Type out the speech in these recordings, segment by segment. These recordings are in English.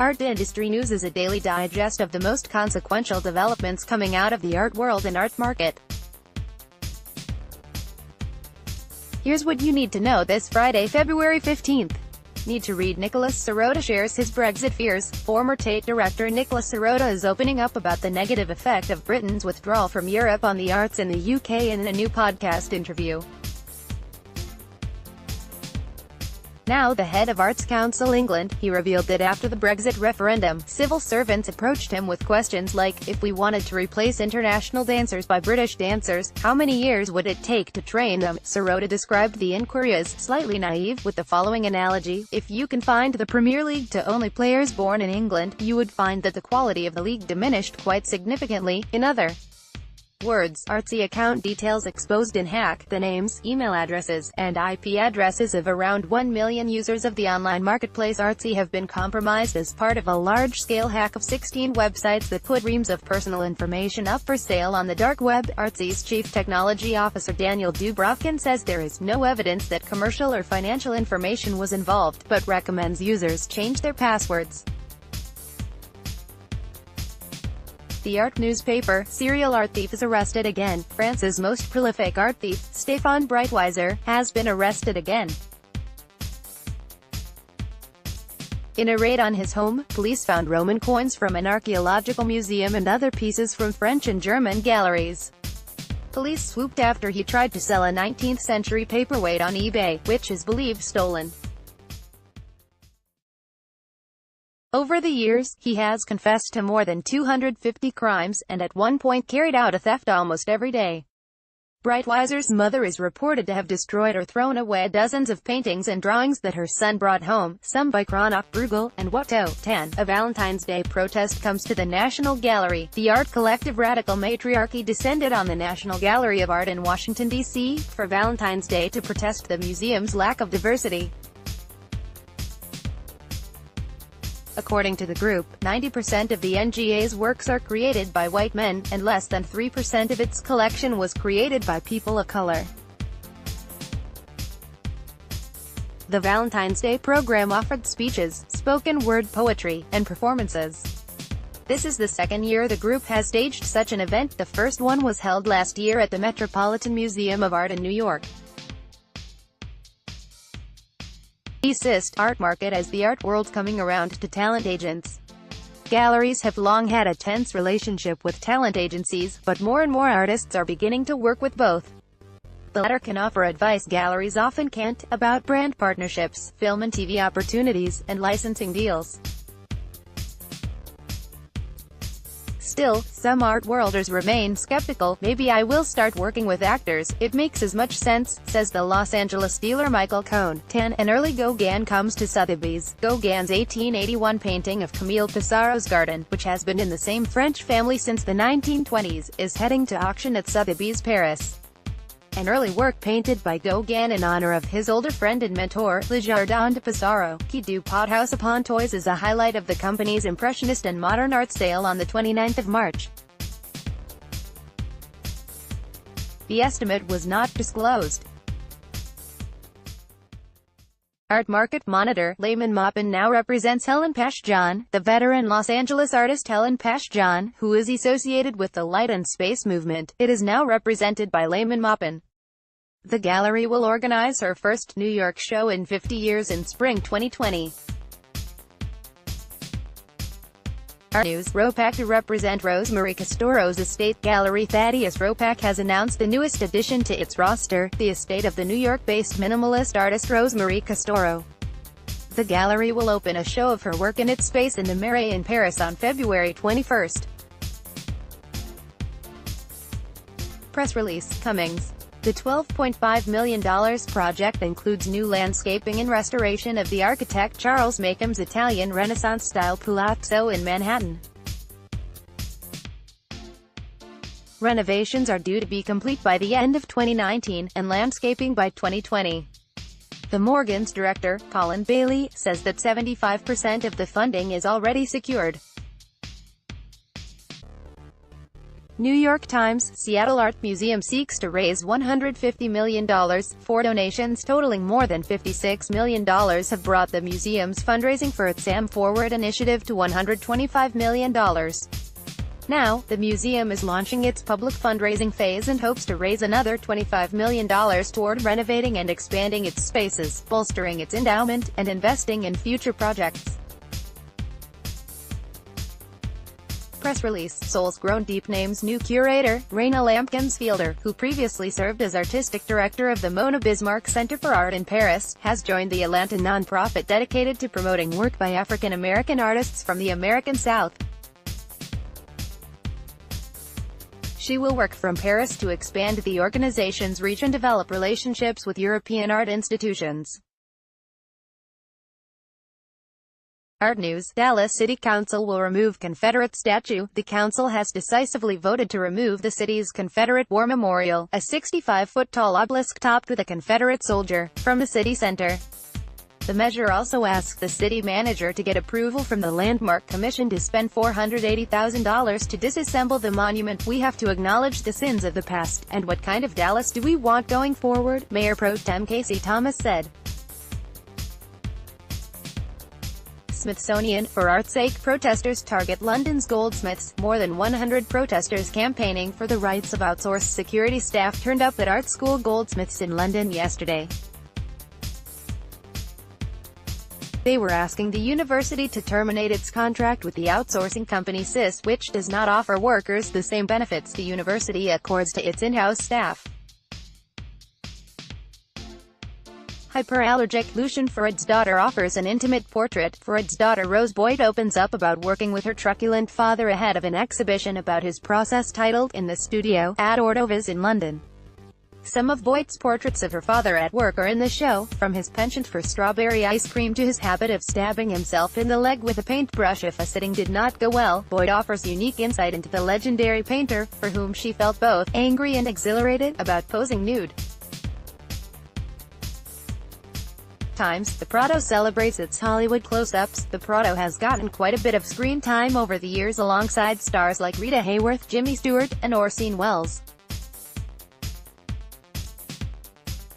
Art industry news is a daily digest of the most consequential developments coming out of the art world and art market. Here's what you need to know this Friday, February 15th. Need to read Nicholas Serota shares his Brexit fears. Former Tate director Nicholas Serota is opening up about the negative effect of Britain's withdrawal from Europe on the arts in the UK in a new podcast interview. Now the head of Arts Council England, he revealed that after the Brexit referendum, civil servants approached him with questions like, if we wanted to replace international dancers by British dancers, how many years would it take to train them? Serota described the inquiry as slightly naive, with the following analogy: if you confined the Premier League to only players born in England, you would find that the quality of the league diminished quite significantly. In other words, artsy account details exposed in hack, the names, email addresses, and IP addresses of around 1 million users of the online marketplace Artsy have been compromised as part of a large-scale hack of 16 websites that put reams of personal information up for sale on the dark web. Artsy's chief technology officer Daniel Dubrovkin says there is no evidence that commercial or financial information was involved, but recommends users change their passwords. The art newspaper, serial art thief is arrested again. France's most prolific art thief, Stéphane Breitweiser, has been arrested again. In a raid on his home, police found Roman coins from an archaeological museum and other pieces from French and German galleries. Police swooped after he tried to sell a 19th-century paperweight on eBay, which is believed stolen. Over the years, he has confessed to more than 250 crimes, and at one point carried out a theft almost every day. Breitweiser's mother is reported to have destroyed or thrown away dozens of paintings and drawings that her son brought home, some by Kronach Bruegel and Watteau. 10. A Valentine's Day protest comes to the National Gallery. The art collective Radical Matriarchy descended on the National Gallery of Art in Washington, D.C., for Valentine's Day to protest the museum's lack of diversity. According to the group, 90% of the NGA's works are created by white men, and less than 3% of its collection was created by people of color. The Valentine's Day program offered speeches, spoken word poetry, and performances. This is the second year the group has staged such an event. The first one was held last year at the Metropolitan Museum of Art in New York. Art market as the art world's coming around to talent agents. Galleries have long had a tense relationship with talent agencies, but more and more artists are beginning to work with both. The latter can offer advice galleries often can't, about brand partnerships, film and TV opportunities, and licensing deals. Still, some art worlders remain skeptical. Maybe I will start working with actors, it makes as much sense, says the Los Angeles dealer Michael Cohn. 10. An early Gauguin comes to Sotheby's. Gauguin's 1881 painting of Camille Pissarro's garden, which has been in the same French family since the 1920s, is heading to auction at Sotheby's Paris. An early work painted by Gauguin in honor of his older friend and mentor, Le Jardin de Pissarro, Quai du Pothouse upon Toys, is a highlight of the company's Impressionist and Modern Art sale on the 29th of March. The estimate was not disclosed. Art Market Monitor, Layman Maupin now represents Helen Pashjan. The veteran Los Angeles artist Helen Pashjan, who is associated with the Light and Space movement, it is now represented by Layman Maupin. The gallery will organize her first New York show in 50 years in spring 2020. Art News, Ropac to represent Rosemary Castoro's estate. Gallery Thaddeus Ropac has announced the newest addition to its roster, the estate of the New York-based minimalist artist Rosemary Castoro. The gallery will open a show of her work in its space in the Marais in Paris on February 21st. Press release, Cummings. The $12.5 million project includes new landscaping and restoration of the architect Charles Mackham's Italian Renaissance-style palazzo in Manhattan. Renovations are due to be complete by the end of 2019, and landscaping by 2020. The Morgans director, Colin Bailey, says that 75% of the funding is already secured. New York Times, Seattle Art Museum seeks to raise $150 million. Four donations totaling more than $56 million have brought the museum's fundraising for its Sam Forward initiative to $125 million. Now, the museum is launching its public fundraising phase and hopes to raise another $25 million toward renovating and expanding its spaces, bolstering its endowment, and investing in future projects. Press release. Souls Grown Deep names new curator, Raina Lampkins-Fielder, who previously served as artistic director of the Mona Bismarck Center for Art in Paris, has joined the Atlanta nonprofit dedicated to promoting work by African American artists from the American South. She will work from Paris to expand the organization's reach and develop relationships with European art institutions. Art news. Dallas City Council will remove Confederate statue. The council has decisively voted to remove the city's Confederate War Memorial, a 65-foot-tall obelisk topped with a Confederate soldier, from the city center. The measure also asks the city manager to get approval from the Landmark Commission to spend $480,000 to disassemble the monument. "We have to acknowledge the sins of the past, and what kind of Dallas do we want going forward?" Mayor Pro Tem Casey Thomas said. Smithsonian. For art's sake, protesters target London's goldsmiths. More than 100 protesters campaigning for the rights of outsourced security staff turned up at art school Goldsmiths in London yesterday. They were asking the university to terminate its contract with the outsourcing company SIS, which does not offer workers the same benefits the university accords to its in-house staff. Hyperallergic. Lucian Freud's daughter offers an intimate portrait. Freud's daughter Rose Boyd opens up about working with her truculent father ahead of an exhibition about his process titled "In the Studio" at Ordova's in London. Some of Boyd's portraits of her father at work are in the show, from his penchant for strawberry ice cream to his habit of stabbing himself in the leg with a paintbrush if a sitting did not go well. Boyd offers unique insight into the legendary painter, for whom she felt both angry and exhilarated about posing nude. Times. The Prado celebrates its Hollywood close-ups. The Prado has gotten quite a bit of screen time over the years alongside stars like Rita Hayworth, Jimmy Stewart, and Orson Welles.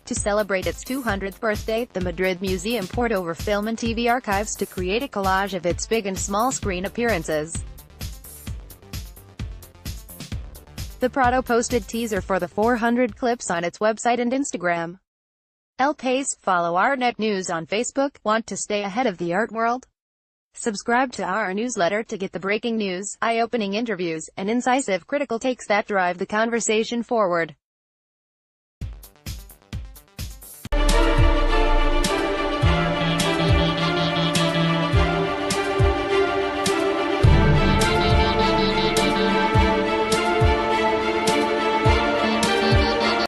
To celebrate its 200th birthday, the Madrid Museum poured over film and TV archives to create a collage of its big and small screen appearances. The Prado posted teaser for the 400 clips on its website and Instagram. El País. Follow Artnet News on Facebook. Want to stay ahead of the art world? Subscribe to our newsletter to get the breaking news, eye-opening interviews, and incisive critical takes that drive the conversation forward.